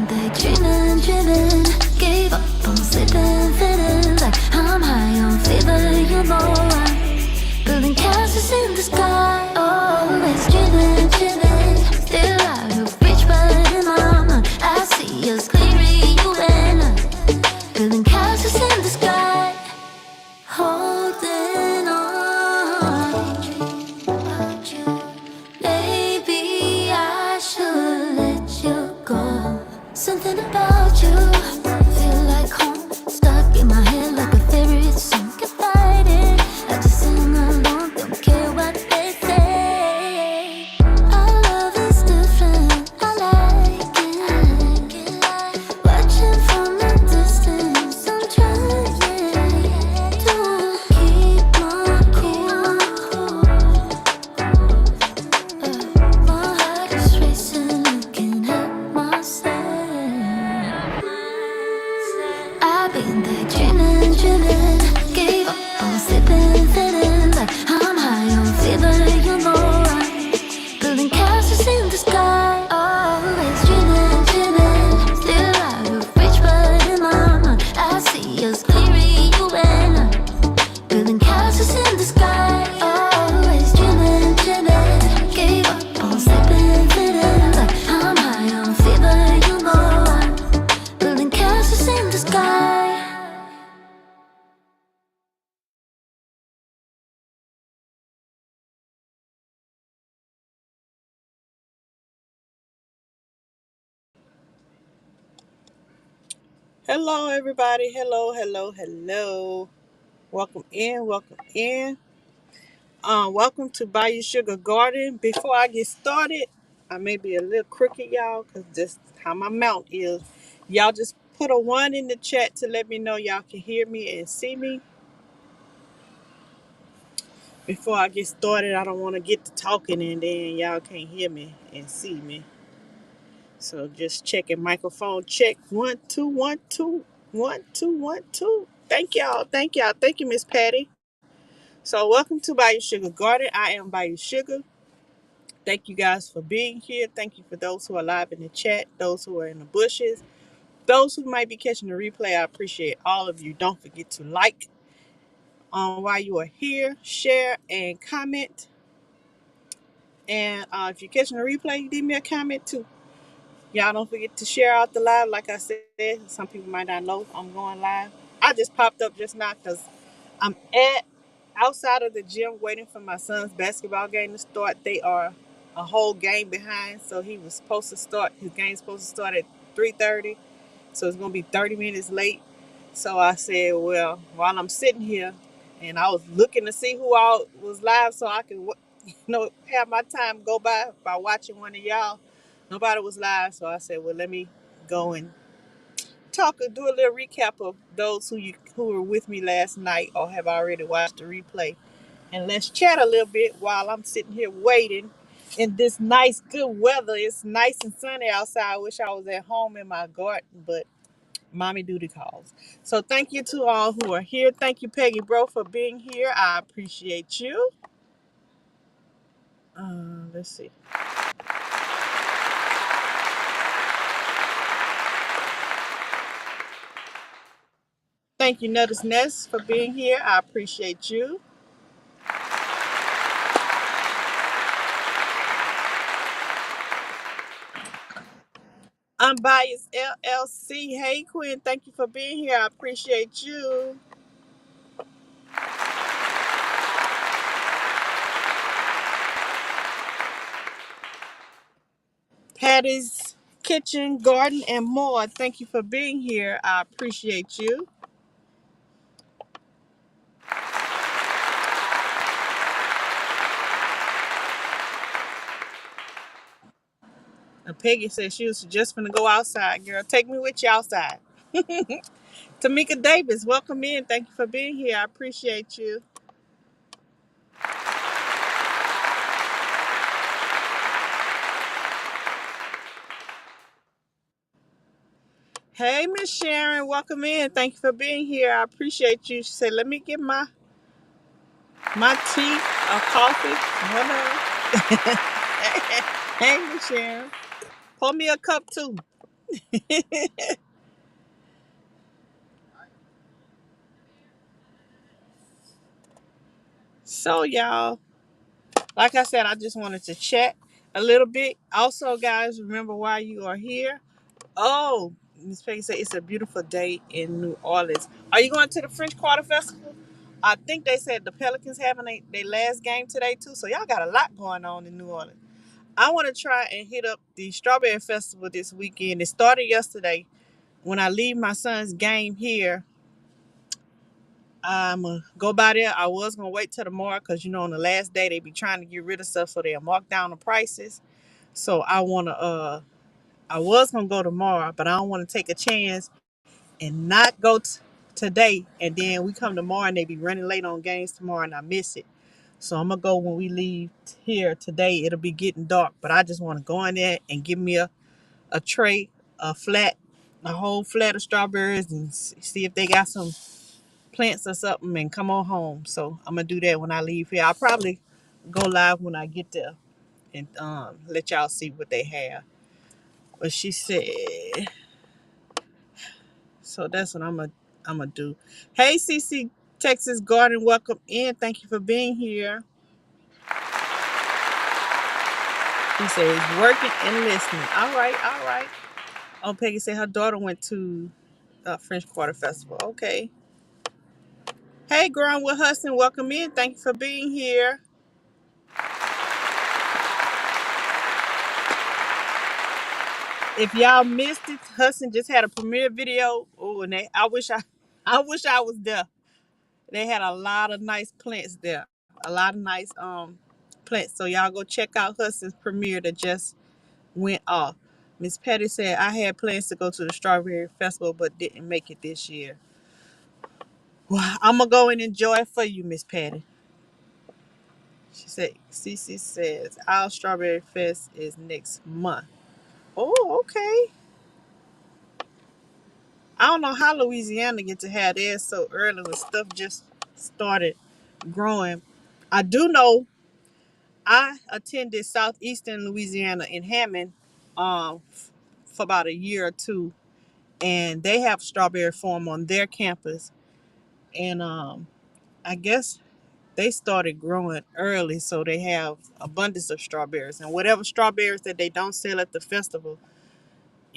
there dreaming, dreaming. Gave up on sleeping, feeling like I'm high on fever. You know I'm building castles in the sky. Always dreaming, dreaming. Still out of reach, but in my mind I see us clearly. You and I building castles in the sky. Holding on. Maybe I should let you go. Something about you feel like home. Stuck in my head like a favorite song. Can't fight it. I just sing along. Don't care what they say. Our love is different. I like it. Watching from a distance. I'm trying to keep my cool. My heart is racing, looking at myself. I've been there dreaming, dreaming. Gave up on sleeping, feeling like I'm high on fever. You know I'm building castles in the sky. Always dreaming, dreaming. Still out of reach, but in my mind I see us clearly. You and I building castles in the sky. Always dreaming, dreaming. Gave up on sleeping, feeling like I'm high on fever. You know I'm building castles in the sky. Hello, everybody. Hello, hello, hello. Welcome in. Welcome in. Welcome to Bayou Sugar Garden. Before I get started, I may be a little crooked, y'all, because this how my mount is. Y'all just put a 1 in the chat to let me know y'all can hear me and see me. Before I get started, I don't want to get to talking and then y'all can't hear me and see me. So just checking microphone check. 1 2 1 2 1 2 1 2. Thank y'all. Thank y'all. Thank you, Miss Patty. So welcome to Bayou Sugar Garden. I am Bayou Sugar. Thank you guys for being here. Thank you for those who are live in the chat, those who are in the bushes, those who might be catching the replay. I appreciate all of you. Don't forget to like while you are here, share and comment. And if you're catching the replay, leave me a comment too. Y'all don't forget to share out the live. Like I said, some people might not know I'm going live. I just popped up just now because I'm outside of the gym waiting for my son's basketball game to start. They are a whole game behind, so he was supposed to start. His game's supposed to start at 3:30, so it's gonna be 30 minutes late. So I said, well, while I'm sitting here, and I was looking to see who all was live, so I could, have my time go by watching one of y'all. Nobody was live, so I said, well, let me go and do a little recap of those who were with me last night or have already watched the replay, and let's chat a little bit while I'm sitting here waiting in this nice good weather. It's nice and sunny outside. I wish I was at home in my garden, but mommy duty calls. So thank you to all who are here. Thank you, Peggy Bro, for being here. I appreciate you. Let's see. Thank you, Notice Nest, for being here. I appreciate you. Unbiased LLC. Hey, Quinn. Thank you for being here. I appreciate you. Patty's Kitchen, Garden, and more. Thank you for being here. I appreciate you. And Peggy said she was just going to go outside. Girl, take me with you outside. Tamika Davis, welcome in. Thank you for being here. I appreciate you. Hey, Miss Sharon, welcome in. Thank you for being here. I appreciate you. She said, let me get my tea or coffee. Hello. Hey, Miss Sharon. Pour me a cup too. So y'all, like I said, I just wanted to chat a little bit. Also, guys, remember why you are here. Oh, Miss Peggy said it's a beautiful day in New Orleans. Are you going to the French Quarter Festival? I think they said the Pelicans having their last game today too. So y'all got a lot going on in New Orleans. I want to try and hit up the Strawberry Festival this weekend. It started yesterday. When I leave my son's game here, I'm gonna go by there. I was gonna wait till tomorrow because on the last day they be trying to get rid of stuff so they'll mark down the prices. So I was gonna go tomorrow, but I don't want to take a chance and not go today. And then we come tomorrow and they be running late on games tomorrow and I miss it. So I'm gonna go when we leave here today. It'll be getting dark, but I just want to go in there and give me a tray, a whole flat of strawberries and see if they got some plants or something and come on home. So I'm gonna do that when I leave here. I'll probably go live when I get there and let y'all see what they have. But she said, so that's what I'm gonna do. Hey, CC Texas Garden, welcome in. Thank you for being here. He says working and listening. All right, all right. Oh, Peggy said her daughter went to French Quarter Festival. Okay. Hey, Growing with Hudson, welcome in. Thank you for being here. If y'all missed it, Hudson just had a premiere video. Oh, and I wish I was there. They had a lot of nice plants there, a lot of nice plants. So y'all go check out Hudson's premiere that just went off. Miss Patty said I had plans to go to the Strawberry Festival, but didn't make it this year. Well, I'm gonna go and enjoy it for you, Miss Patty. She said, Cece says our Strawberry Fest is next month. Oh, okay. I don't know how Louisiana get to have theirs so early when stuff just started growing. I do know I attended Southeastern Louisiana in Hammond for about a year or two, and they have strawberry farm on their campus. And I guess they started growing early, so they have abundance of strawberries. And whatever strawberries that they don't sell at the festival,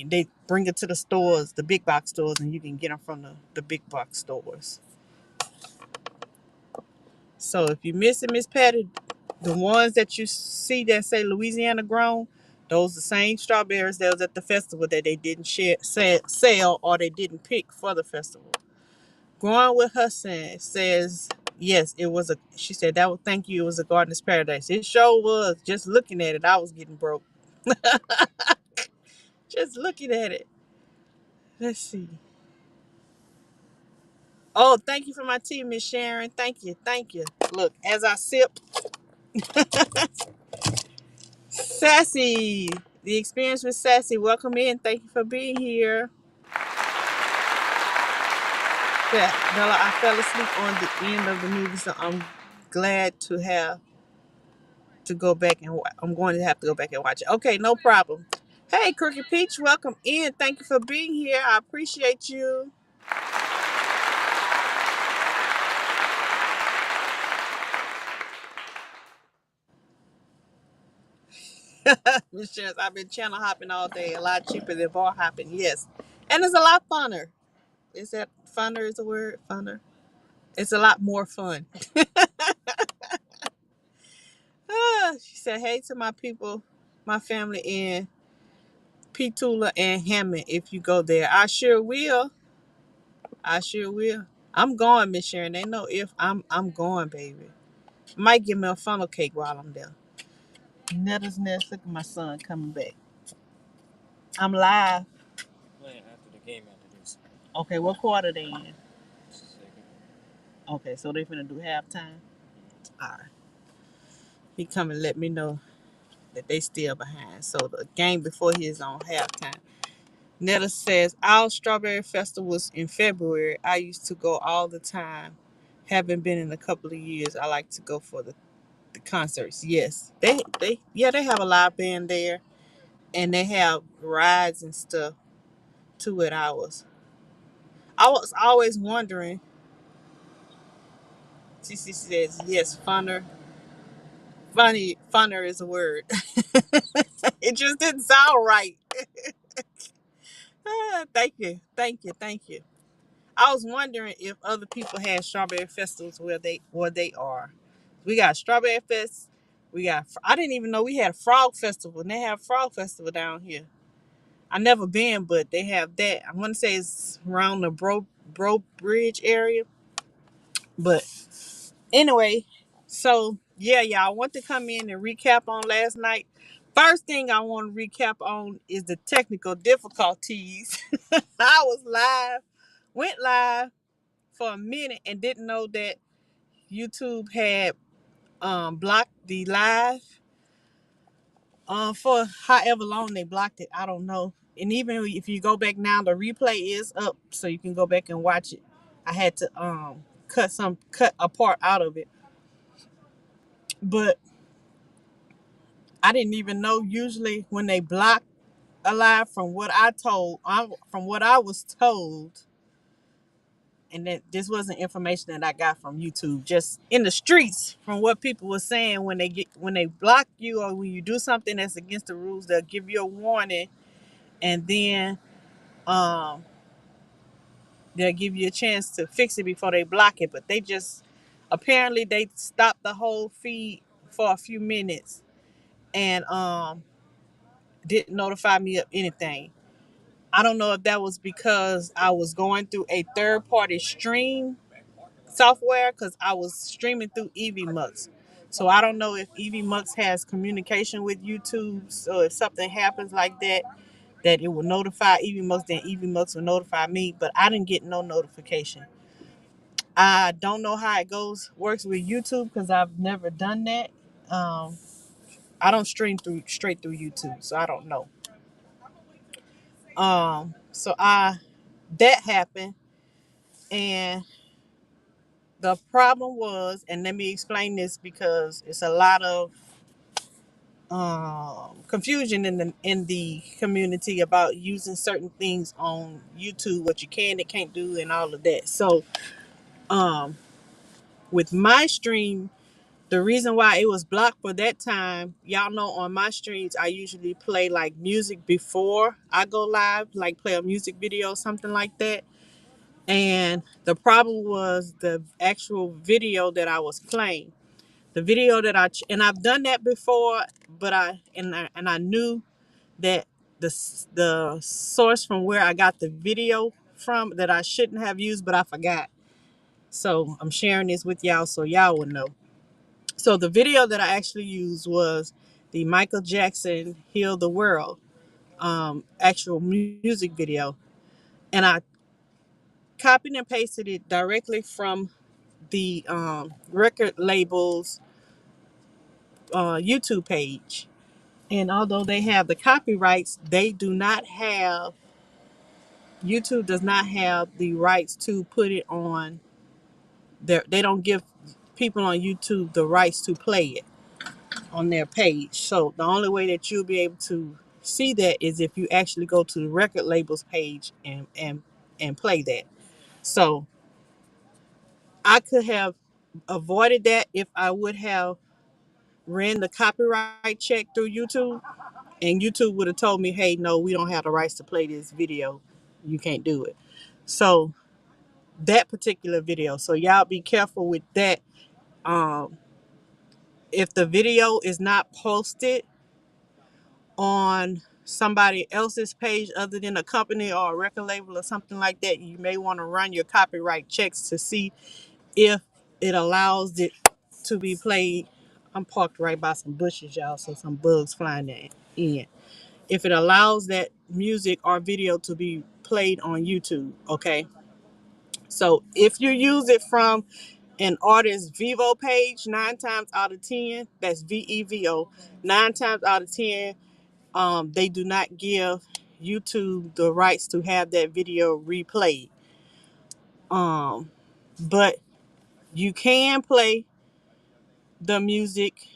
they bring it to the stores, the big box stores, and you can get them from the big box stores. So if you miss it, Miss Patty, the ones that you see that say Louisiana grown, those the same strawberries that was at the festival that they didn't sell or they didn't pick for the festival. Growing with Hudson says, yes, it was she said, that would thank you, it was a gardener's paradise. It sure was. Just looking at it, I was getting broke. Just looking at it. Let's see. Oh, thank you for my tea, Miss Sharon. Thank you. Thank you. Look, as I sip, Sassy, the experience with Sassy. Welcome in. Thank you for being here. Yeah, Bella, I fell asleep on the end of the movie, so I'm glad to have to go back and I'm going to have to go back and watch it. Okay, no problem. Hey, Crooked Peach, welcome in. Thank you for being here. I appreciate you. Miss Sharon, I've been channel hopping all day. A lot cheaper than bar hopping, yes. And it's a lot funner. Is that funner is the word? Funner? It's a lot more fun. She said, hey to my people, my family in Petula and Hammond. If you go there, I sure will. I sure will. I'm going, Miss Sharon. They know if I'm going, baby. Might give me a funnel cake while I'm there. Nettles Nest. Look at my son coming back. I'm live. Playing after the game after this. Okay, what quarter they in? Second. Okay, so they finna do halftime. All right. He come and let me know that they still behind. So the game before he is on halftime. Netta says, our Strawberry Festivals in February. I used to go all the time. Haven't been in a couple of years. I like to go for the concerts. Yes. They have a live band there and they have rides and stuff. to it. I was always wondering. CC says yes, funner is a word. It just didn't sound right. Thank you, thank you. I was wondering if other people had strawberry festivals where they are. We got Strawberry Fest. I didn't even know we had a frog festival, and they have a frog festival down here. I never been, but they have that. I want to say it's around the Bro Bridge area. But anyway, so yeah, y'all, I want to come in and recap on last night. First thing I want to recap on is the technical difficulties. I was went live for a minute and didn't know that YouTube had blocked the live for however long they blocked it. I don't know. And even if you go back now, the replay is up, so you can go back and watch it. I had to cut a part out of it, but I didn't even know. Usually, when they block a live, from what I was told, and that this wasn't information that I got from YouTube, just in the streets from what people were saying. When they block you, or when you do something that's against the rules, they'll give you a warning, and then um they'll give you a chance to fix it before they block it. But they just apparently they stopped the whole feed for a few minutes and didn't notify me of anything. I don't know if that was because I was going through a third party stream software, because I was streaming through EVMux. So I don't know if EVMux has communication with YouTube. So if something happens like that, that it will notify EVMux, then EVMux will notify me. But I didn't get no notification. I don't know how it works with YouTube, because I've never done that. Um, I don't stream straight through YouTube, so I don't know. So I that happened, and the problem was, and let me explain this because it's a lot of confusion in the community about using certain things on YouTube, what you can and can't do, and all of that. So, um, with my stream, the reason why it was blocked for that time, y'all know on my streams, I usually play like music before I go live, like play a music video, something like that. And the problem was the actual video that I was playing. The video that and I've done that before, but I knew that the source from where I got the video from that I shouldn't have used, but I forgot. So I'm sharing this with y'all so y'all will know. So the video that I actually used was the Michael Jackson "Heal the World" actual music video, and I copied and pasted it directly from the record label's YouTube page. And although they have the copyrights, they do not have YouTube does not have the rights to put it on their. They don't give people on YouTube the rights to play it on their page. So the only way that you'll be able to see that is if you actually go to the record label's page and play that. So I could have avoided that if I would have ran the copyright check through YouTube, and YouTube would have told me, hey, no, we don't have the rights to play this video. You can't do it. So that particular video. So y'all be careful with that. Um, if the video is not posted on somebody else's page other than a company or a record label or something like that, you may want to run your copyright checks to see if it allows it to be played. I'm parked right by some bushes, y'all, so some bugs flying in. If it allows that music or video to be played on YouTube, okay? So if you use it from an artist's Vivo page, 9 times out of 10, that's VEVO, 9 times out of 10, they do not give YouTube the rights to have that video replayed. But you can play the music,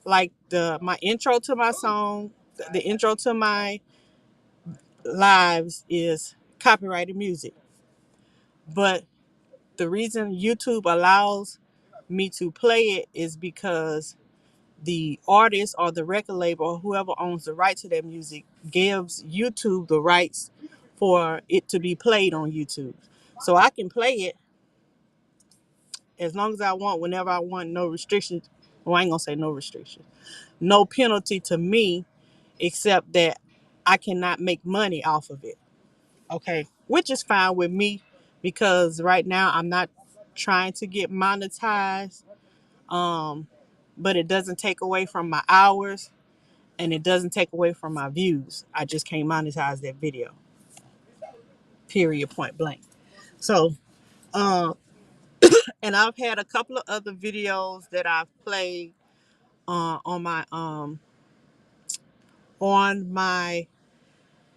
like my intro to my song, the intro to my lives is copyrighted music. But the reason YouTube allows me to play it is because the artist or the record label or whoever owns the right to that music gives YouTube the rights for it to be played on YouTube. So I can play it as long as I want, whenever I want, no restrictions. Well, I ain't gonna say no restrictions. No penalty to me, except that I cannot make money off of it. Okay. Which is fine with me because right now I'm not trying to get monetized. Um, but it doesn't take away from my hours and it doesn't take away from my views. I just can't monetize that video. Period, point blank. So, um, and I've had a couple of other videos that I've played on my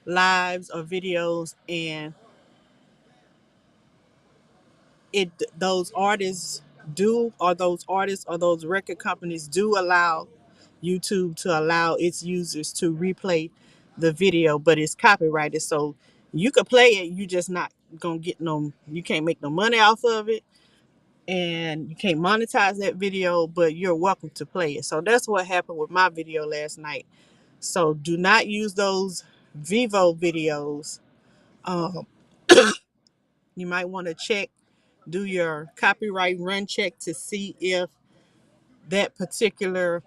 lives or videos, and it those artists or those record companies do allow YouTube to allow its users to replay the video, but it's copyrighted. So you could play it, you just not gonna get no, you can't make no money off of it, and you can't monetize that video, but you're welcome to play it. So that's what happened with my video last night. So do not use those Vivo videos. Um, you might want to do your copyright run check to see if that particular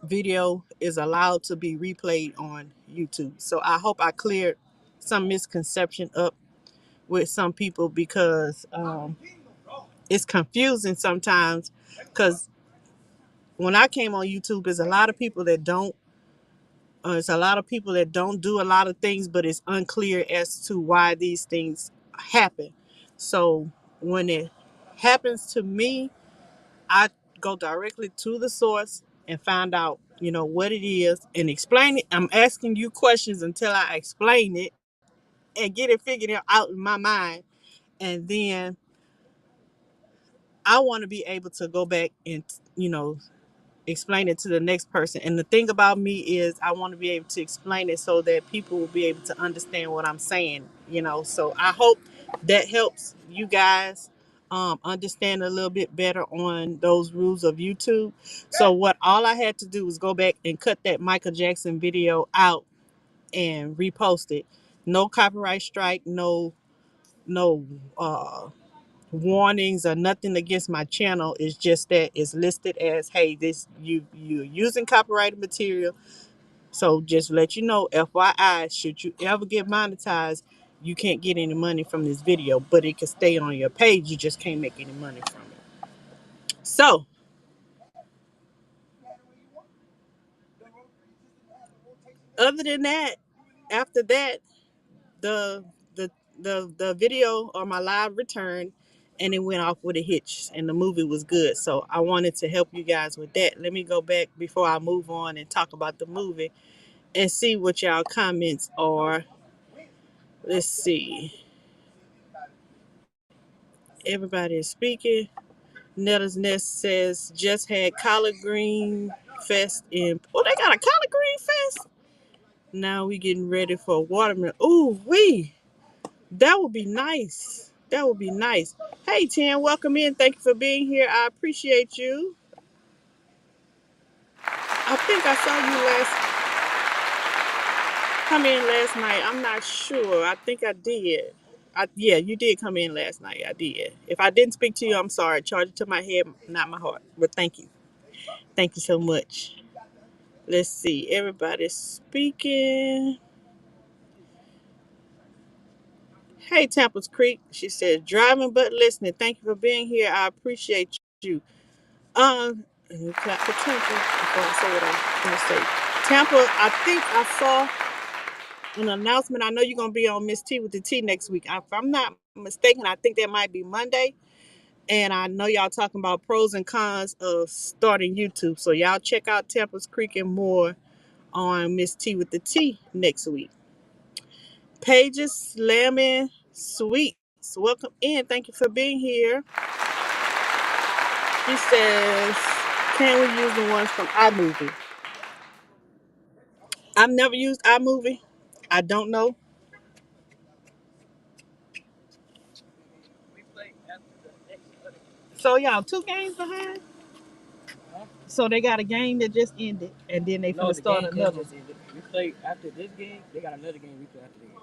video is allowed to be replayed on YouTube. So I hope I cleared some misconception up with some people because it's confusing sometimes. Because when I came on YouTube, there's a lot of people that don't. It's a lot of people that don't do a lot of things, but it's unclear as to why these things happen. So when it happens to me, I go directly to the source and find out, what it is and explain it. I'm asking you questions until I explain it and get it figured out in my mind. And then I want to be able to go back and, explain it to the next person. And the thing about me is I want to be able to explain it so that people will be able to understand what I'm saying, So I hope that helps you guys understand a little bit better on those rules of YouTube. So what all I had to do was go back and cut that Michael Jackson video out and repost it. No copyright strike, no warnings or nothing against my channel. It's just that it's listed as, hey, this you're using copyrighted material. So just let you know, FYI, should you ever get monetized, you can't get any money from this video, but it can stay on your page. You just can't make any money from it. So other than that, after that, the the the video or my live returned and it went off with a hitch and the movie was good. So I wanted to help you guys with that. Let me go back before I move on and talk about the movie and see what y'all comments are. Let's see. Everybody is speaking. Netta's Nest says just had collard green fest in, oh, they got a collard green fest. Now we getting ready for watermelon. Ooh, that would be nice. That would be nice. Hey, Tan, welcome in. Thank you for being here. I appreciate you. I think I saw you come in last night. I'm not sure. I think I did. Yeah, you did come in last night. I did. If I didn't speak to you, I'm sorry. Charge it to my head, not my heart. But thank you. Thank you so much. Let's see. Everybody's speaking. Hey, Tampa's Creek. She says, driving but listening. Thank you for being here. I appreciate you. Let me clap for Tampa before I say what I'm going to say. Tampa, I think I saw an announcement. I know you're going to be on Miss T with the T next week. If I'm not mistaken, I think that might be Monday. And I know y'all talking about pros and cons of starting YouTube. So y'all check out Tampa's Creek and more on Miss T with the T next week. Pages Slamming Sweets. Welcome in. Thank you for being here. She says, can we use the ones from iMovie? I've never used iMovie. I don't know. So y'all 2 games behind. So they got a game that just ended, and then they finna start another. Just ended. We play after this game. They got another game we play after the game.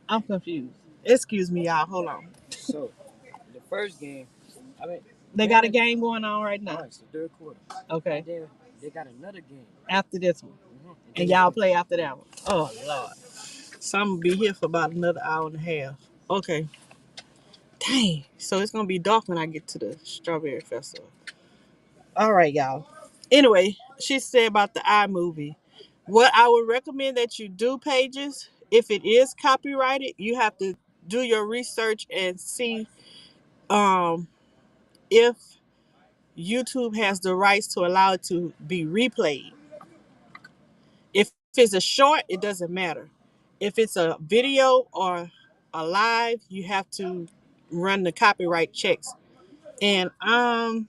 I'm confused. Excuse me, y'all. Hold on. So the first game, I mean, They got a game going on right now. it's the third quarter. Okay. And then they got another game. After this one. And y'all play after that one. Oh Lord. So I'm gonna be here for about another hour and a half. Okay. Dang. So it's gonna be dark when I get to the Strawberry Festival. All right, y'all. Anyway, she said about the iMovie. What I would recommend that you do, Pages, if it is copyrighted, you have to do your research and see um, if YouTube has the rights to allow it to be replayed. If it's a short, it doesn't matter. If it's a video or a live, you have to run the copyright checks. And I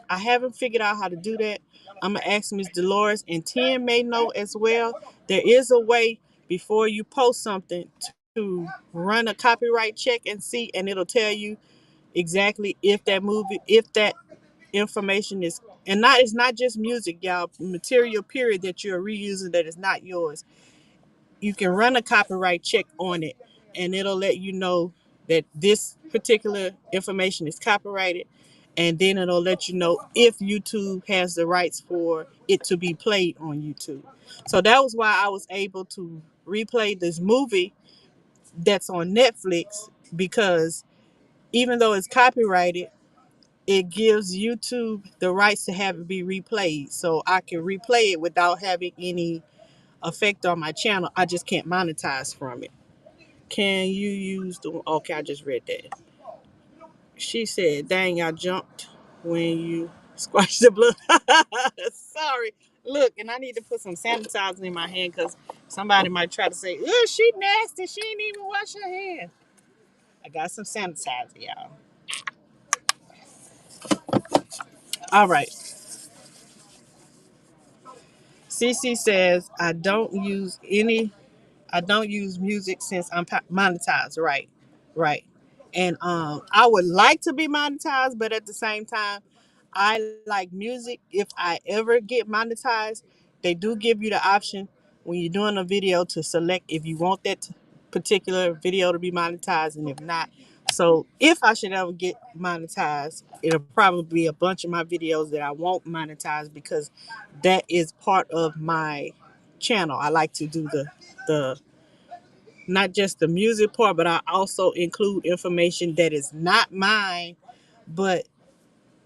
haven't figured out how to do that. I'm gonna ask Miss Dolores, and Tim may know as well. There is a way before you post something to run a copyright check and see, and it'll tell you exactly if that information is, and not it's not just music, y'all. Material period that you're reusing that is not yours. You can run a copyright check on it, and it'll let you know that this particular information is copyrighted, and then it'll let you know if YouTube has the rights for it to be played on YouTube. So that was why I was able to replay this movie that's on Netflix, because even though it's copyrighted, it gives YouTube the rights to have it be replayed. So I can replay it without having any effect on my channel. I just can't monetize from it. Can you use the, okay, I just read that. She said, dang, I jumped when you squashed the blood. Sorry. Look, and I need to put some sanitizer in my hand because somebody might try to say, oh, she nasty. She ain't even wash her hands. I got some sanitizer, y'all. All right. CC says, I don't use music since I'm monetized. Right, right. And I would like to be monetized, but at the same time, I like music. If I ever get monetized, they do give you the option when you're doing a video to select if you want that particular video to be monetized, and if not. So if I should ever get monetized, it'll probably be a bunch of my videos that I won't monetize because that is part of my channel. I like to do the not just the music part, but I also include information that is not mine, but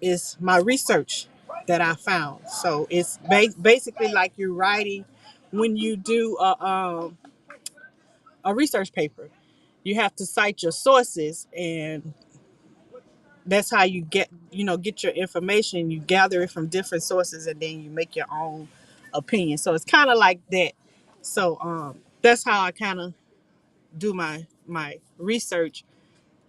it's my research that I found. So it's basically like you're writing when you do a research paper. You have to cite your sources, and that's how you get your information. You gather it from different sources, and then you make your own opinion. So it's kind of like that. So that's how I kind of do my research.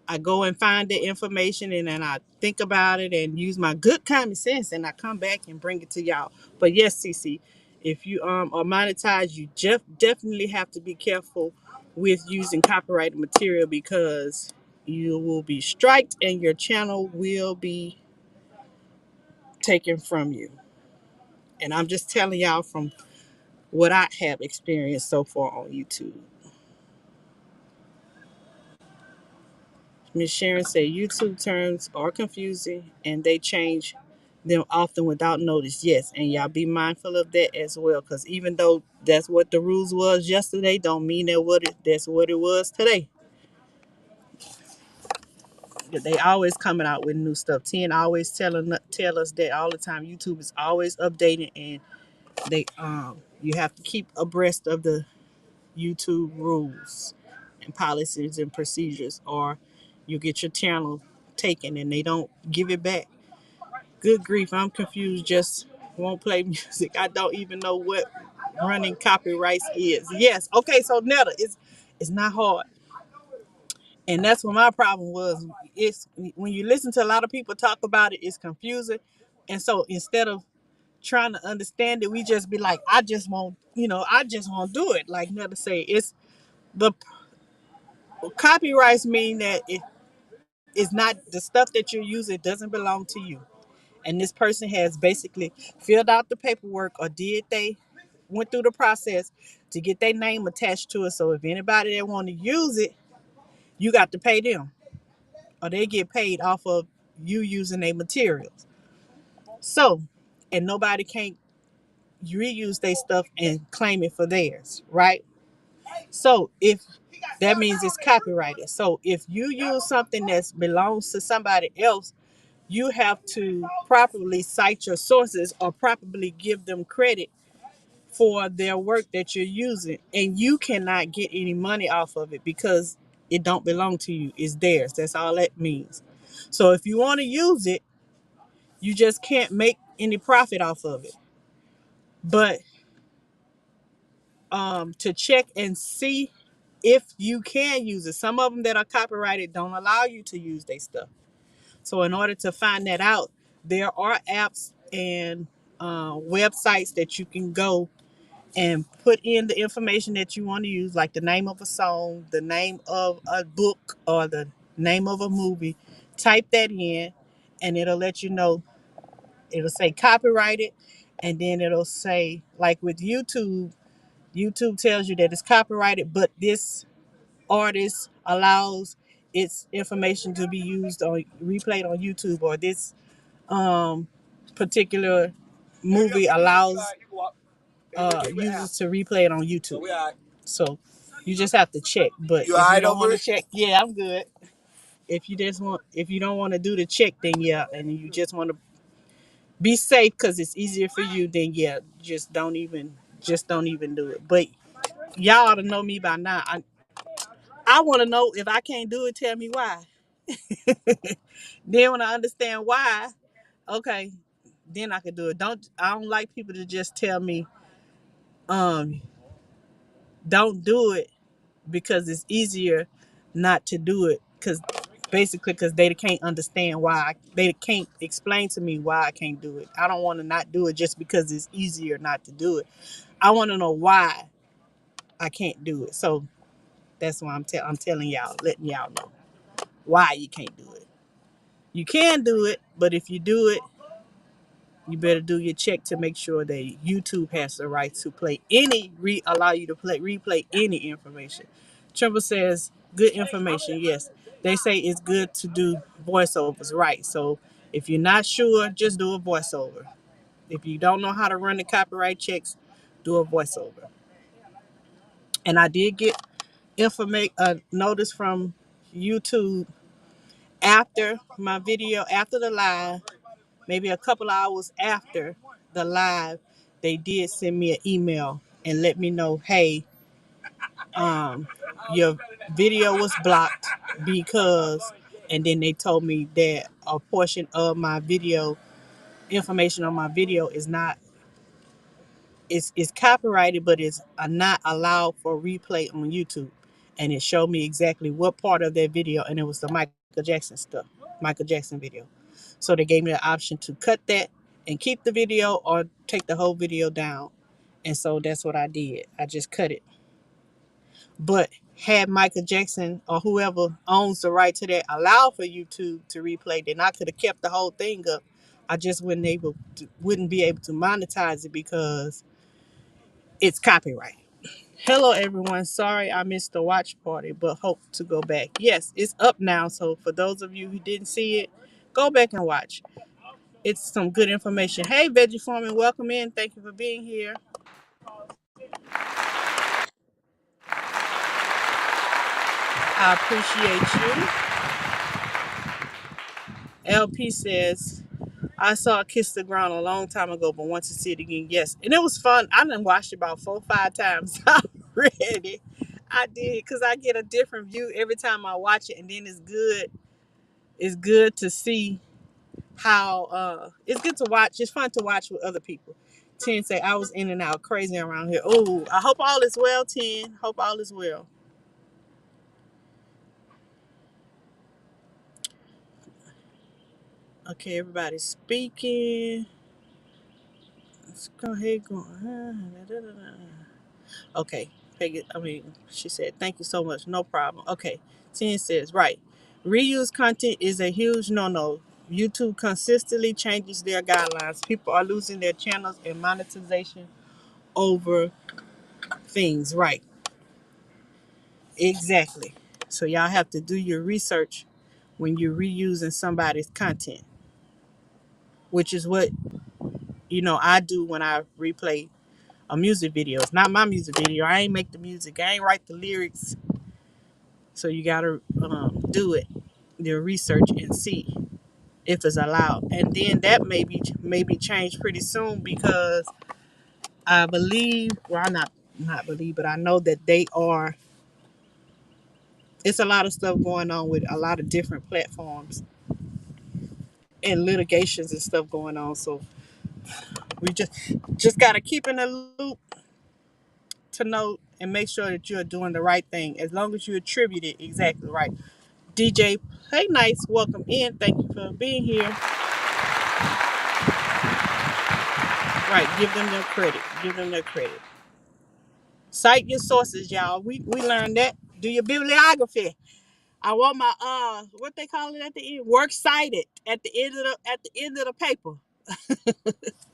I go and find the information, and then I think about it and use my good common sense, and I come back and bring it to y'all. But yes, CC, if you are monetized, you definitely have to be careful with using copyrighted material because you will be striked and your channel will be taken from you. And I'm just telling y'all from what I have experienced so far on YouTube. Ms. Sharon said YouTube terms are confusing and they change them often without notice. Yes, and y'all be mindful of that as well, because even though that's what the rules was yesterday, don't mean that's what it was today. They always coming out with new stuff. Ten always tell us that all the time. YouTube is always updating, and they you have to keep abreast of the YouTube rules and policies and procedures, or you get your channel taken and they don't give it back. Good grief, I'm confused. Just won't play music. I don't even know what running copyrights is. Yes, okay, so Netta, it's not hard, and that's what my problem was. It's when you listen to a lot of people talk about it, it's confusing, and so instead of trying to understand it, we just be like, I just won't do it. Like Netta say, it's the copyrights mean that It's not the stuff that you're using doesn't belong to you. And this person has basically filled out the paperwork or they went through the process to get their name attached to it. So if anybody that want to use it, you got to pay them or they get paid off of you using their materials. So, and nobody can't reuse their stuff and claim it for theirs, right? So if that means it's copyrighted. So if you use something that belongs to somebody else, you have to properly cite your sources or properly give them credit for their work that you're using. And you cannot get any money off of it because it don't belong to you. It's theirs. That's all that means. So if you want to use it, you just can't make any profit off of it. But to check and see if you can use it. Some of them that are copyrighted don't allow you to use their stuff. So in order to find that out, there are apps and websites that you can go and put in the information that you want to use, like the name of a song, the name of a book, or the name of a movie. Type that in, and it'll let you know. It'll say copyrighted, and then it'll say, like with YouTube, YouTube tells you that it's copyrighted, but this artist allows its information to be used or replayed on YouTube, or this particular movie allows users to replay it on YouTube. So you just have to check. But if you don't want to check, yeah, I'm good. If you don't want to do the check, then yeah, and you just want to be safe because it's easier for you, then yeah, just don't even do it. But y'all ought to know me by now. I want to know if I can't do it, tell me why. Then when I understand why, okay, then I can do it. I don't like people to just tell me, um, don't do it because it's easier not to do it. Because they can't understand why. They can't explain to me why I can't do it. I don't want to not do it just because it's easier not to do it. I want to know why I can't do it. So that's why I'm telling y'all, letting y'all know why you can't do it. You can do it, but if you do it, you better do your check to make sure that YouTube has the right to play allow you to replay any information. Trimble says, good information. Yes, they say it's good to do voiceovers, right? So if you're not sure, just do a voiceover. If you don't know how to run the copyright checks, do a voiceover. And I did get a notice from YouTube after my video, after the live, maybe a couple hours after the live, they did send me an email and let me know, hey, your video was blocked because, and then they told me that a portion of my video, information on my video is not, it's copyrighted, but it's not allowed for replay on YouTube. And it showed me exactly what part of that video, and it was the Michael Jackson stuff, Michael Jackson video. So they gave me the option to cut that and keep the video or take the whole video down. And so that's what I did. I just cut it. But had Michael Jackson or whoever owns the right to that allow for YouTube to replay, then I could have kept the whole thing up. I just wouldn't be able to monetize it because it's copyright. Hello everyone. Sorry I missed the watch party, but hope to go back. Yes, it's up now. So for those of you who didn't see it, go back and watch. It's some good information. Hey, Veggie Foreman, welcome in. Thank you for being here. I appreciate you. LP says, I saw Kiss the Ground a long time ago, but want to see it again. Yes, and it was fun. I done watched it about 4 or 5 times already. I did because I get a different view every time I watch it, and then it's good. It's good to see how it's good to watch. It's fun to watch with other people. 10 say I was in and out crazy around here. Oh, I hope all is well, 10. Hope all is well. Okay, everybody's speaking. Let's go ahead. Okay. Peggy, she said, thank you so much. No problem. Okay. 10 says, right. Reuse content is a huge no-no. YouTube consistently changes their guidelines. People are losing their channels and monetization over things. Right. Exactly. So y'all have to do your research when you're reusing somebody's content, which is what I do when I replay a music video. It's not my music video. I ain't make the music. I ain't write the lyrics. So you gotta do it, your research, and see if it's allowed. And then that maybe change pretty soon because I believe, well, I not believe, but I know that they are. It's a lot of stuff going on with a lot of different platforms and litigations and stuff going on. So we just gotta keep in the loop to know and make sure that you're doing the right thing. As long as you attribute it exactly right. DJ Play Nice, welcome in. Thank you for being here. Right, give them their credit. Give them their credit. Cite your sources, y'all. We learned that. Do your bibliography. I want my what they call it at the end? Works cited at the end of the paper.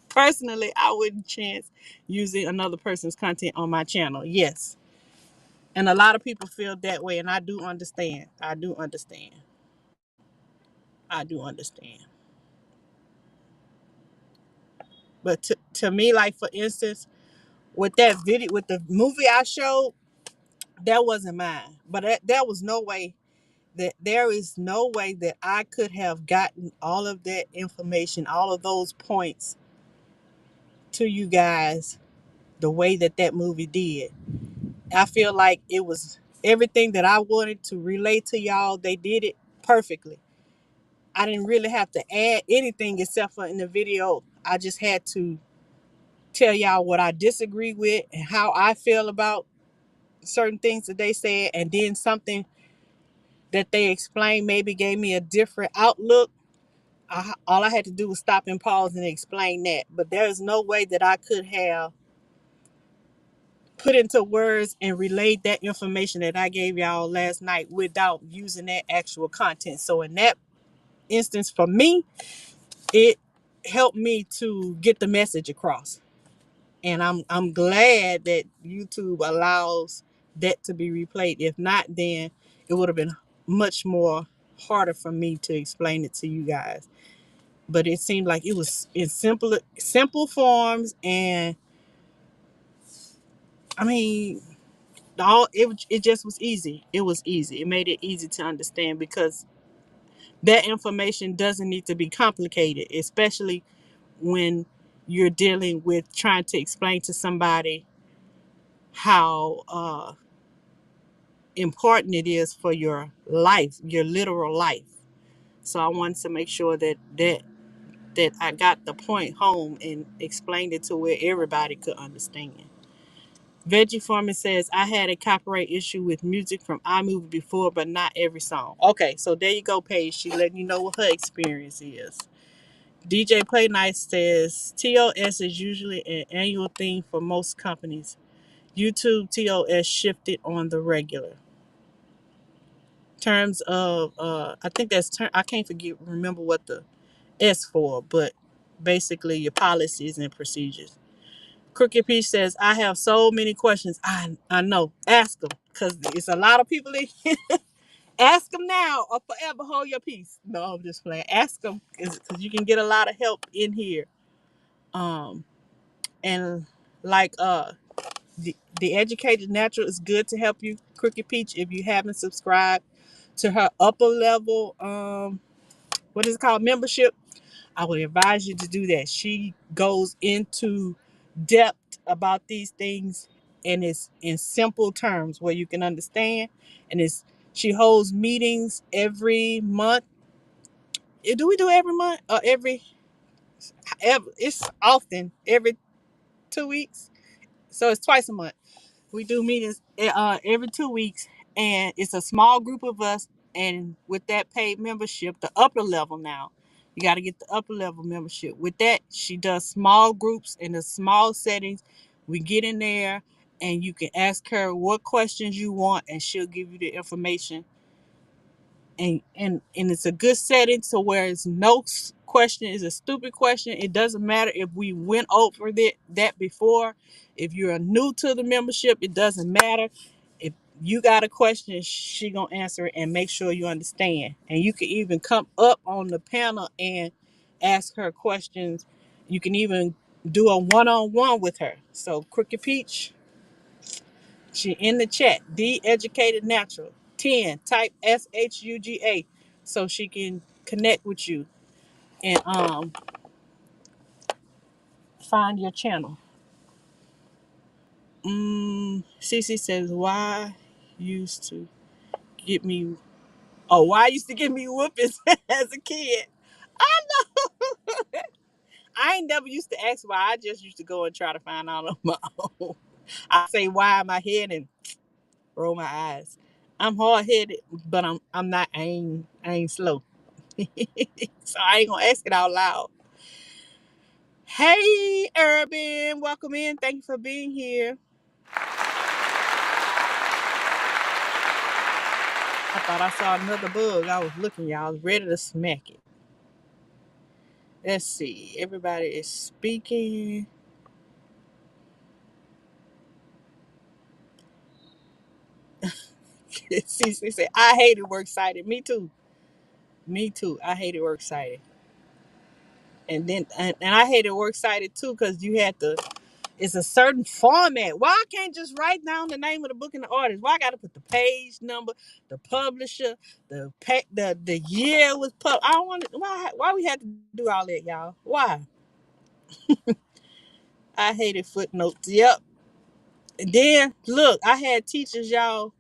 Personally, I wouldn't chance using another person's content on my channel. Yes. And a lot of people feel that way, and I do understand. I do understand. I do understand. But to me, like for instance, with that video, with the movie I showed, that wasn't mine. But there was no way that there is no way that I could have gotten all of that information, all of those points to you guys the way that that movie did. I feel like it was everything that I wanted to relate to y'all. They did it perfectly. I didn't really have to add anything except for in the video. I just had to tell y'all what I disagree with and how I feel about certain things that they said, and then something that they explained maybe gave me a different outlook. All I had to do was stop and pause and explain that. But there is no way that I could have put into words and relayed that information that I gave y'all last night without using that actual content. So in that instance, for me, it helped me to get the message across. And I'm glad that YouTube allows that to be replayed. If not, then it would have been much more harder for me to explain it to you guys. But it seemed like it was in simple forms, and I mean, it just was easy. It was easy. It made it easy to understand because that information doesn't need to be complicated, especially when you're dealing with trying to explain to somebody how important it is for your life, your literal life. So I wanted to make sure that I got the point home and explained it to where everybody could understand. Veggie Farmer says, I had a copyright issue with music from iMovie before, but not every song. Okay, so there you go, Paige. She letting you know what her experience is. DJ Play Nice says, TOS is usually an annual thing for most companies. YouTube TOS shifted on the regular. Terms of, I think I can't remember what the S for, but basically your policies and procedures. Crooked Peach says, I have so many questions. I know. Ask them, because it's a lot of people in. Ask them now or forever hold your peace. No, I'm just playing. Ask them because you can get a lot of help in here. And like the Educated Natural is good to help you, Crooked Peach, if you haven't subscribed to her upper level, what is it called, membership. I would advise you to do that. She goes into depth about these things, and it's in simple terms where you can understand. And she holds meetings every month. Do we do every month or it's often every 2 weeks, so it's twice a month. We do meetings every 2 weeks, and it's a small group of us. And with that paid membership, the upper level now, you got to get the upper level membership. With that, she does small groups in the small settings. We get in there, and you can ask her what questions you want, and she'll give you the information and it's a good setting so where it's no question is a stupid question. It doesn't matter if we went over that before. If you're new to the membership, it doesn't matter. If you got a question, she gonna answer it and make sure you understand. And you can even come up on the panel and ask her questions. You can even do a one-on-one with her. So Crooked Peach, she in the chat. The Educated Natural 10. Type SHUGA so she can connect with you and find your channel. Cece says why used to get me why used to give me whoopings as a kid. I know. I ain't never used to ask why. I just used to go and try to find out on my own. I say why in my head and roll my eyes. I'm hard headed, but I'm not. I ain't slow. So I ain't gonna ask it out loud. Hey, Urban, welcome in. Thank you for being here. I thought I saw another bug. I was looking, y'all. I was ready to smack it. Let's see. Everybody is speaking. Cece said, I hated work cited. Me too. Me too. I hated work cited. And I hated work cited too because you had to, it's a certain format. Why I can't just write down the name of the book and the artist? Why I got to put the page number, the publisher, the year it was pub? I don't want to. Why we had to do all that, y'all? Why? I hated footnotes. Yep. And then look, I had teachers, y'all,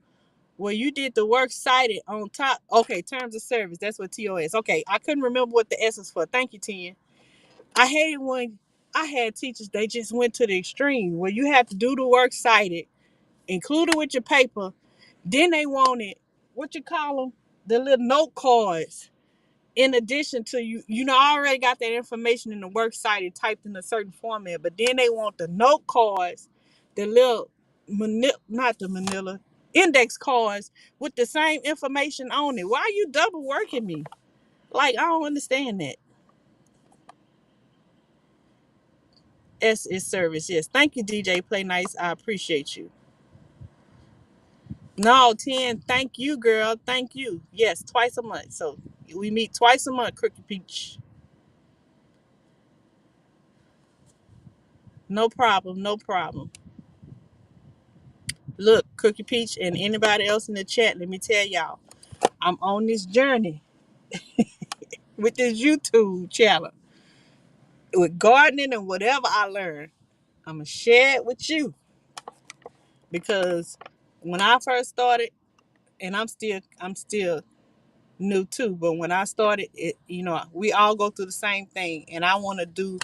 where you did the work cited on top. Okay, terms of service. That's what TOS. Okay, I couldn't remember what the S was for. Thank you, Tia. I hated when I had teachers. They just went to the extreme where you had to do the work cited, include it with your paper. Then they wanted what you call them, the little note cards. In addition to I already got that information in the work site and typed in a certain format, but then they want the note cards, the little not the manila index cards with the same information on it. Why are you double working me? Like, I don't understand that. S is service. Yes. Thank you, DJ Play Nice. I appreciate you. No, 10. Thank you, girl. Thank you. Yes, twice a month. So we meet twice a month, Crooked Peach. No problem. No problem. Look, Cookie Peach and anybody else in the chat, let me tell y'all, I'm on this journey with this YouTube channel, with gardening and whatever I learn. I'm going to share it with you because when I first started, and I'm still new too, but when I started, we all go through the same thing, and I want to do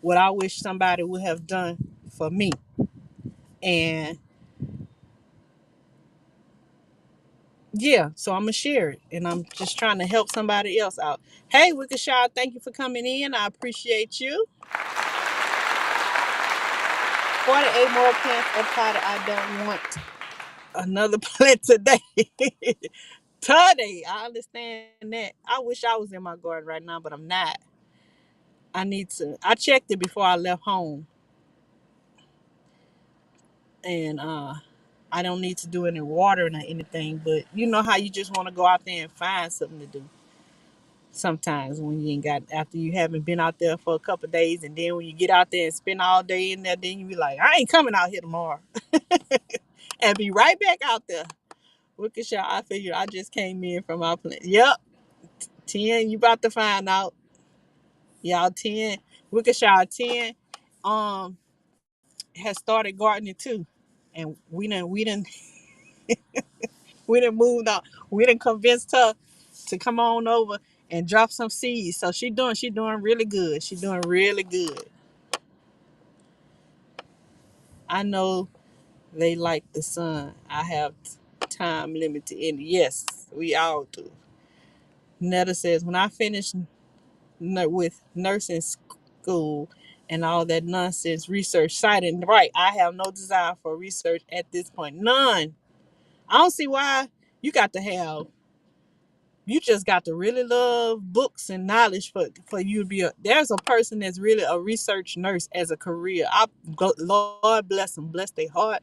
what I wish somebody would have done for me. And yeah, so I'm gonna share it, and I'm just trying to help somebody else out. Hey, Wickeshaw, thank you for coming in. I appreciate you. 48 more plants are potted. I don't want another plant today. Today, I understand that. I wish I was in my garden right now, but I'm not. I need to. I checked it before I left home, and I don't need to do any watering or anything. But you know how you just want to go out there and find something to do. Sometimes when you ain't got, after you haven't been out there for a couple of days, and then when you get out there and spend all day in there, then you be like, I ain't coming out here tomorrow. And be right back out there. Look at y'all. I figured I just came in from our plant. Yep. 10, you about to find out. Y'all 10. Look at y'all 10 has started gardening too. And we done moved out. We done convinced her to come on over and drop some seeds. So she doing really good. She doing really good. I know they like the sun. I have time limited in. Yes, we all do. Netta says, when I finish with nursing school and all that nonsense research citing, right, I have no desire for research at this point. None. I don't see why you got to have You just got to really love books and knowledge for you to be there's a person that's really a research nurse as a career. Lord bless them, bless their heart,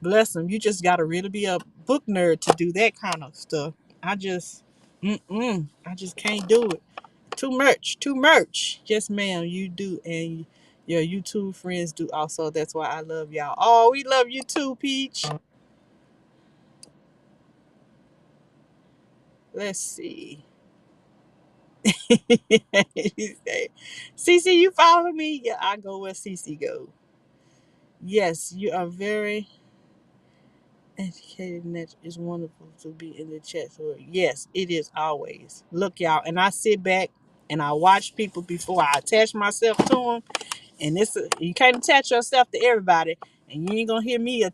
bless them. You just got to really be a book nerd to do that kind of stuff. I just, I just can't do it. Too much, too much. Yes, ma'am, you do, and your YouTube friends do also. That's why I love y'all. Oh, we love you too, Peach. Let's see. Cece, you follow me? Yeah, I go where Cece go. Yes, you are very educated, and that is wonderful to be in the chat. So yes, it is always. Look, y'all, and I sit back and I watch people before I attach myself to them. And you can't attach yourself to everybody, and you ain't gonna hear me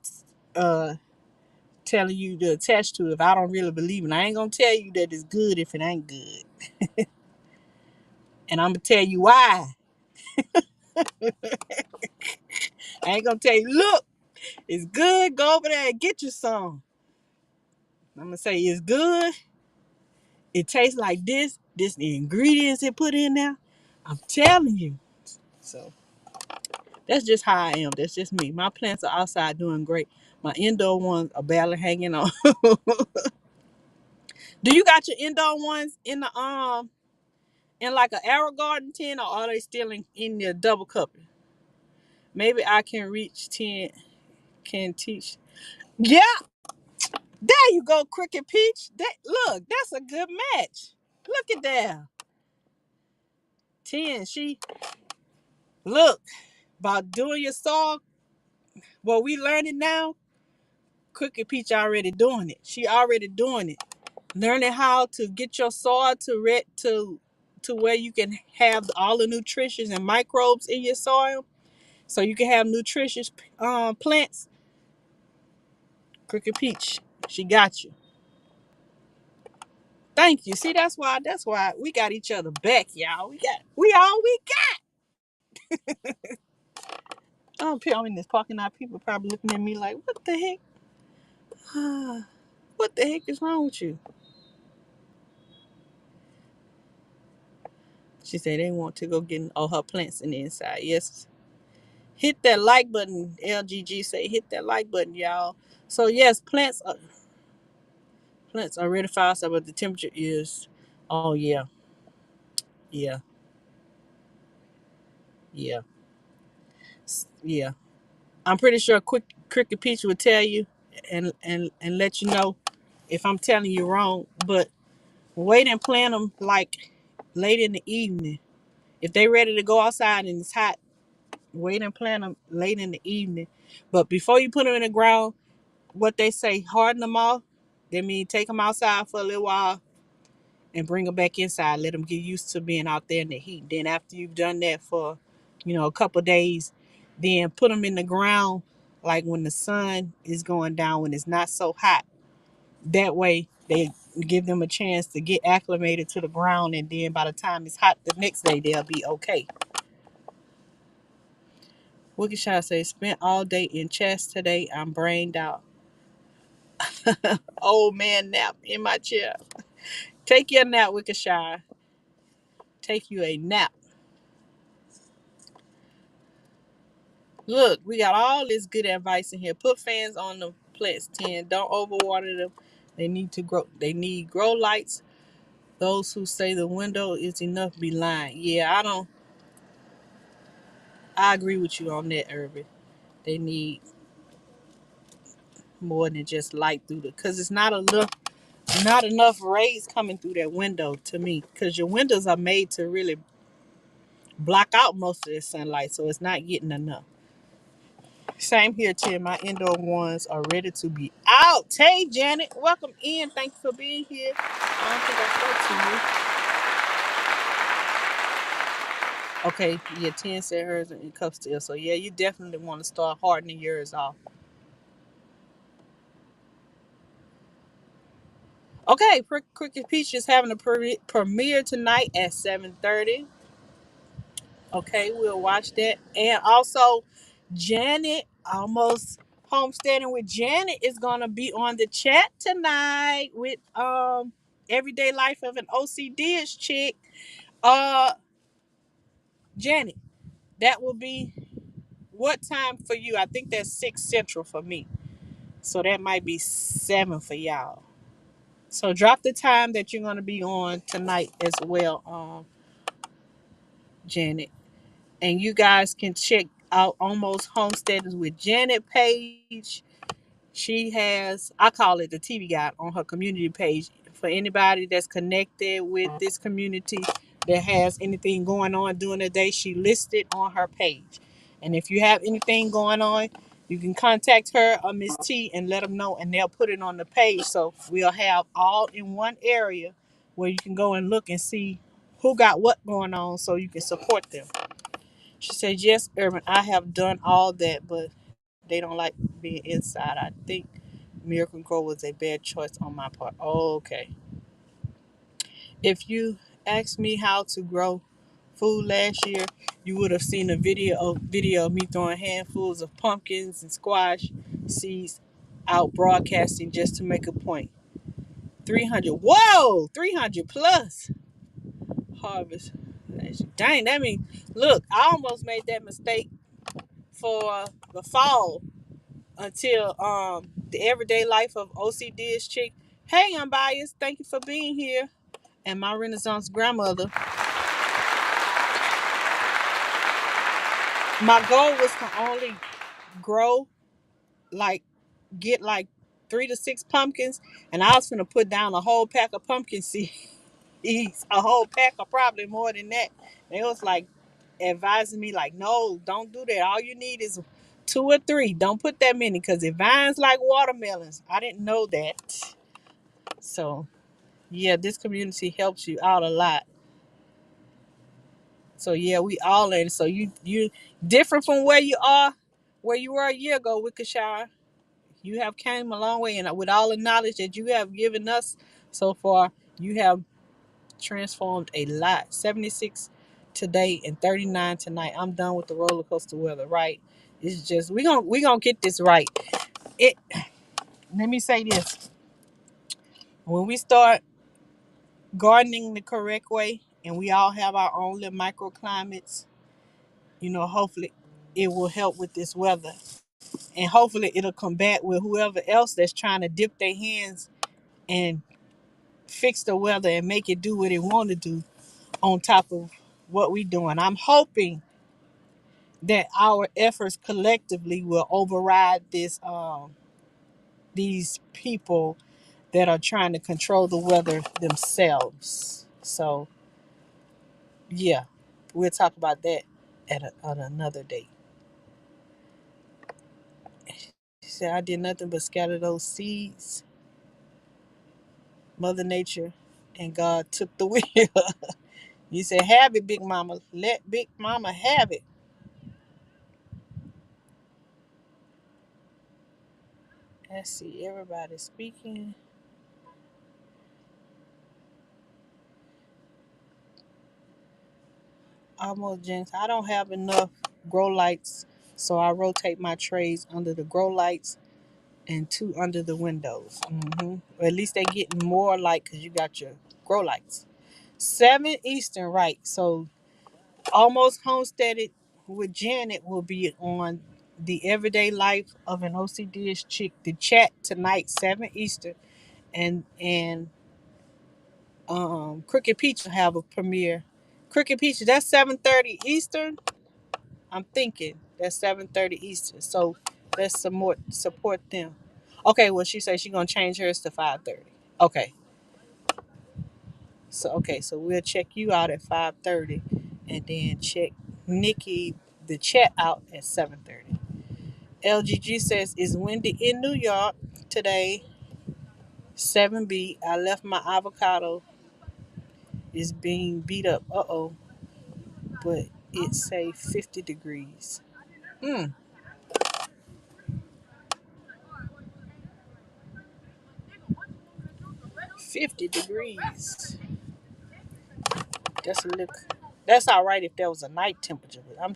telling you to attach to if I don't really believe it. I ain't gonna tell you that it's good if it ain't good, and I'm gonna tell you why. I ain't gonna tell you, look, it's good. Go over there and get you some. I'm gonna say it's good. It tastes like this. This the ingredients it put in there. I'm telling you. So that's just how I am. That's just me. My plants are outside doing great. My indoor ones are barely hanging on. Do you got your indoor ones in like an arrow garden tin, or are they still in your double cupping? Maybe I can reach 10. Can teach. Yeah, there you go, Cricket Peach. Look, that's a good match. Look at that. 10. She look about doing your song. Well, we learning now. Cricket Peach already doing it. She already doing it. Learning how to get your soil to where you can have all the nutrition and microbes in your soil, so you can have nutritious plants. Cricket Peach, she got you. Thank you. See, that's why we got each other back, y'all. We all we got. I'm in this parking lot. People probably looking at me like, what the heck? What the heck is wrong with you? She said they want to go get all her plants in the inside. Yes. Hit that like button. LGG say hit that like button, y'all. So yes, plants are ready for outside, but the temperature is, oh yeah, yeah, yeah, yeah. I'm pretty sure Cricket Peach would tell you and let you know if I'm telling you wrong. But wait and plant them like late in the evening. If they ready to go outside and it's hot, wait and plant them late in the evening. But before you put them in the ground, what they say, harden them off. That means take them outside for a little while and bring them back inside. Let them get used to being out there in the heat. Then after you've done that for, a couple of days, then put them in the ground like when the sun is going down, when it's not so hot. That way they give them a chance to get acclimated to the ground, and then by the time it's hot the next day, they'll be okay. Wicked Shot says, spent all day in chest today. I'm brained out. Old man nap in my chair. Take your nap, Wicked Shy. Take you a nap. Look, we got all this good advice in here. Put fans on the plants 10. Don't overwater them. They need to grow. They need grow lights. Those who say the window is enough be lying. Yeah, I agree with you on that, Irvin. They need more than just light through the, because it's not enough rays coming through that window to me. Because your windows are made to really block out most of the sunlight, so it's not getting enough. Same here, Tim. My indoor ones are ready to be out. Hey, Janet, welcome in. Thank you for being here. I don't think I spoke to you. Okay, yeah, 10 said hers in cup still. So, yeah, you definitely want to start hardening yours off. Okay, Cricket Peach is having a premiere tonight at 7:30. Okay, we'll watch that. And also, Janet, almost homesteading with Janet, is gonna be on the chat tonight with Everyday Life of an OCDish chick. Uh, Janet, that will be what time for you? I think that's 6 Central for me. So that might be 7 for y'all. So drop the time that you're gonna be on tonight as well, Janet. And you guys can check out Almost Homesteaders with Janet page. She has, I call it the TV Guide on her community page. For anybody that's connected with this community that has anything going on during the day, she listed on her page. And if you have anything going on, you can contact her or Miss T and let them know, and they'll put it on the page. So we'll have all in one area where you can go and look and see who got what going on so you can support them. She said, yes, Urban, I have done all that, but they don't like being inside. I think Miracle Grow was a bad choice on my part. Oh, okay. If you asked me how to grow food last year, you would have seen a video of me throwing handfuls of pumpkins and squash seeds out broadcasting just to make a point. 300. Whoa, 300 plus harvest. Dang, that means, look, I almost made that mistake for the fall until the Everyday Life of OCDish chick. Hey, I'm biased. Thank you for being here. And my Renaissance grandmother. My goal was to only grow like get like 3 to 6 pumpkins, and I was gonna put down a whole pack of pumpkin seeds, a whole pack of probably more than that. They was like advising me like, no, don't do that. All you need is 2 or 3. Don't put that many because it vines like watermelons. I didn't know that. So yeah, this community helps you out a lot. So yeah, we all in. So you different from where you were a year ago, Wickshire. You have came a long way, and with all the knowledge that you have given us so far, you have transformed a lot. 76 today and 39 tonight. I'm done with the roller coaster weather. Right? It's just we gonna get this right. It. Let me say this: when we start gardening the correct way, and we all have our own little microclimates, hopefully it will help with this weather. And hopefully it'll combat with whoever else that's trying to dip their hands and fix the weather and make it do what it want to do on top of what we doing. I'm hoping that our efforts collectively will override these people that are trying to control the weather themselves. So yeah, we'll talk about that on another day. She said, I did nothing but scatter those seeds. Mother Nature and God took the wheel. You said, have it, Big Mama. Let Big Mama have it. Let's see, everybody speaking. Almost Jinx. I don't have enough grow lights, so I rotate my trays under the grow lights and 2 under the windows. Or at least they get more light because you got your grow lights. 7 Eastern, right? So Almost Homesteaded with Janet will be on the Everyday Life of an OCDish chick. The chat tonight, 7 Eastern, and Crooked Peach will have a premiere. Crooked Peach, that's 7:30 Eastern. I'm thinking that's 7:30 Eastern. So let's support them. Okay, well she said she's gonna change hers to 5:30. Okay. So we'll check you out at 5:30 and then check Nikki the chat out at 7:30. LGG says it's windy in New York today. 7B. I left my avocado is being beat up. But it say 50 degrees. 50 degrees. That's a little. That's all right if there was a night temperature, but I'm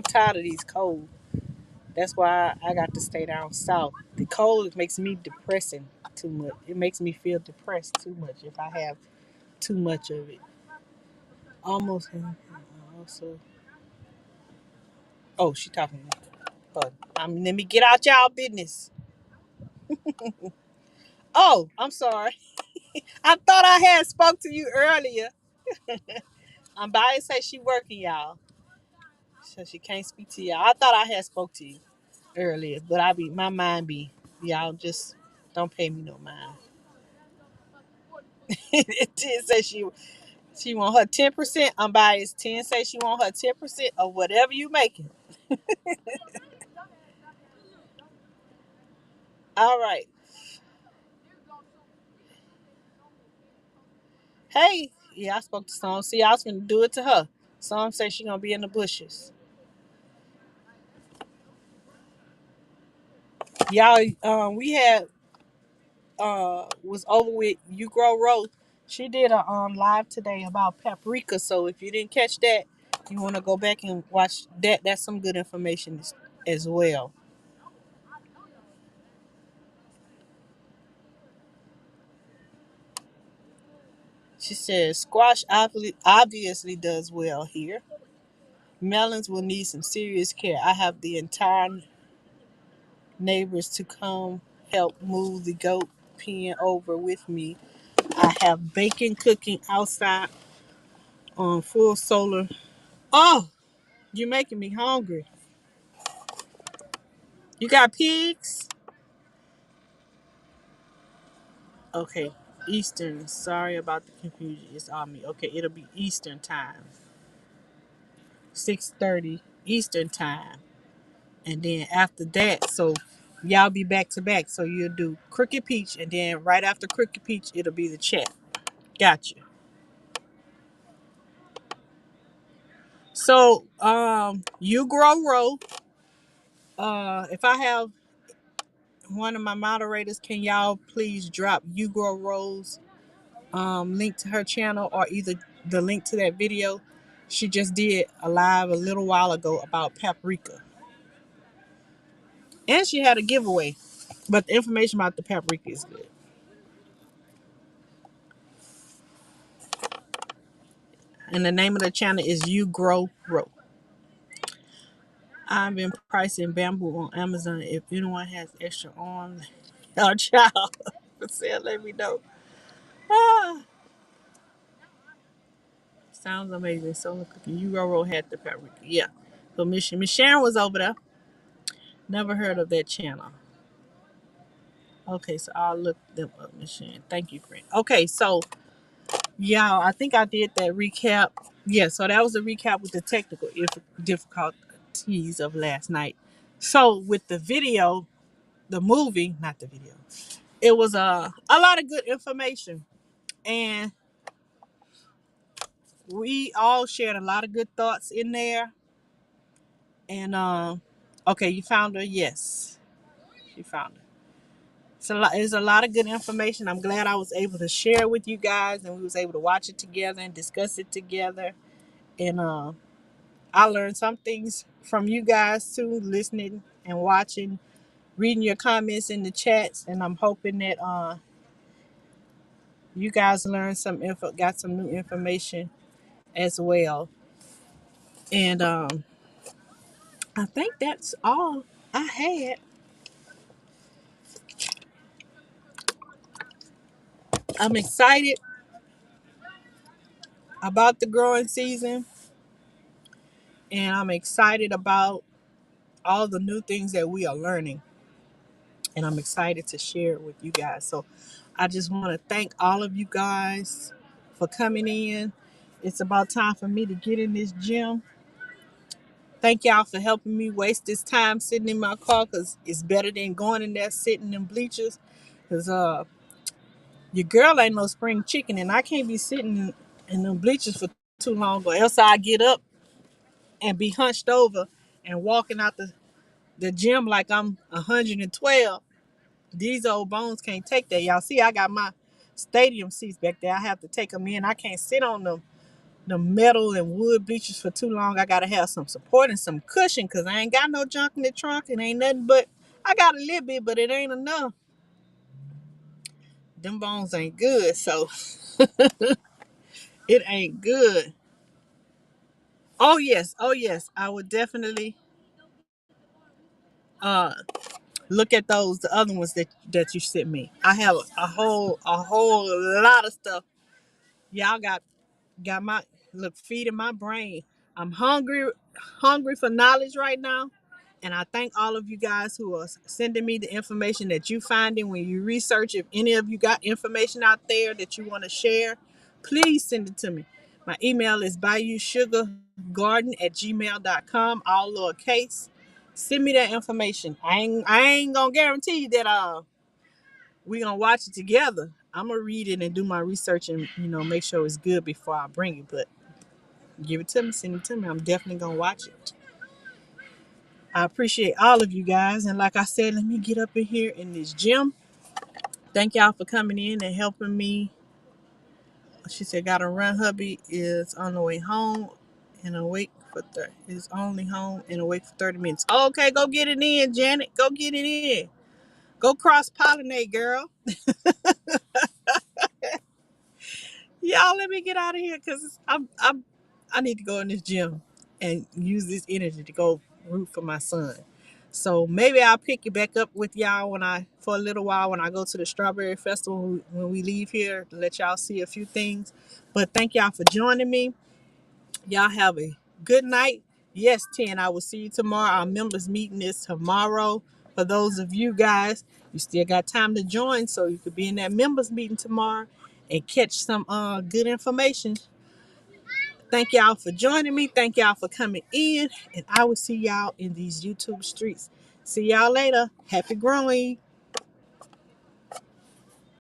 tired of these cold. That's why I got to stay down south. The cold makes me depressing. too much. It makes me feel depressed too much if I have too much of it. Almost. Also. Oh, she talking to me. Let me get out y'all business. Oh, I'm sorry. I thought I had spoke to you earlier. I'm by to say she working, y'all. So she can't speak to y'all. I thought I had spoke to you earlier, but my mind be y'all just don't pay me no mind. It did say she want her 10%. I'm biased. 10 say she want her 10% of whatever you making. All right. Hey, yeah, I spoke to Psalm. See, I was gonna do it to her. Psalm say she gonna be in the bushes. Y'all, we had was over with You Grow Road. She did a live today about paprika. So if you didn't catch that, you want to go back and watch that. That's some good information as well. She says squash obviously does well here. Melons will need some serious care. I have the entire neighbors to come help move the goat pen over with me. I have bacon cooking outside on full solar. Oh, you're making me hungry. You got pigs? Okay. Eastern. Sorry about the confusion. It's on me. Okay, it'll be Eastern time. 6:30 Eastern time. And then after that, so y'all be back to back. So you'll do Crooked Peach, and then right after Crooked Peach, it'll be the chat. Gotcha. So You Grow Row. If I have one of my moderators, can y'all please drop You Grow Row's link to her channel, or either the link to that video she just did a live a little while ago about paprika, and she had a giveaway, but the information about the paprika is good. And the name of the channel is You Grow Row. I've been pricing bamboo on Amazon. If anyone has extra on our child for sale, let me know. Ah, sounds amazing. So You Grow Row had the paprika. Yeah. So Miss Sharon was over there. Never heard of that channel. Okay, so I'll look them up, Miss Sharon. Thank you, friend. Okay, so y'all, I think I did that recap. Yeah, so that was a recap with the technical difficulties of last night. So with the video, the movie, not the video, it was a lot of good information, and we all shared a lot of good thoughts in there. And okay, you found her. Yes, you found her. It's a lot of good information. I'm glad I was able to share it with you guys, and we was able to watch it together and discuss it together. And I learned some things from you guys too, listening and watching, reading your comments in the chats, and I'm hoping that you guys learned got some new information as well. And I think that's all I had. I'm excited about the growing season, and I'm excited about all the new things that we are learning, and I'm excited to share it with you guys. So I just want to thank all of you guys for coming in. It's about time for me to get in this gym. Thank y'all for helping me waste this time sitting in my car, because it's better than going in there sitting in bleachers. Because your girl ain't no spring chicken, and I can't be sitting in the bleachers for too long, or else I get up and be hunched over and walking out the gym like I'm 112. These old bones can't take that. Y'all see, I got my stadium seats back there. I have to take them in. I can't sit on the metal and wood bleachers for too long. I gotta have some support and some cushion, because I ain't got no junk in the trunk. It ain't nothing but, I got a little bit, but it ain't enough. them bones ain't good, so it ain't good. Oh yes, I would definitely uh look at those, the other ones that you sent me. I have a whole lot of stuff. Y'all got my look feeding my brain. I'm hungry for knowledge right now. And I thank all of you guys who are sending me the information that you finding when you research. If any of you got information out there that you want to share, please send it to me. My email is bayousugargarden@gmail.com, all lowercase. Send me that information. I ain't gonna guarantee that we gonna watch it together. I'm gonna read it and do my research and make sure it's good before I bring it. But give it to me, send it to me. I'm definitely gonna watch it. I appreciate all of you guys. And like I said, let me get up in here in this gym. Thank y'all for coming in and helping me. She said, "Gotta run. Hubby is on the way home and awake for is only home and awake for 30 minutes." Okay, go get it in, Janet. Go get it in. Go cross pollinate, girl. Y'all, let me get out of here because I need to go in this gym and use this energy to go root for my son. So maybe I'll pick it back up with y'all for a little while when I go to the Strawberry Festival when we leave here to let y'all see a few things. But thank y'all for joining me. Y'all have a good night. Yes, 10. I will see you tomorrow. Our members meeting is tomorrow. For those of you guys, you still got time to join, so you could be in that members meeting tomorrow and catch some good information. Thank y'all for joining me. Thank y'all for coming in. And I will see y'all in these YouTube streets. See y'all later. Happy growing.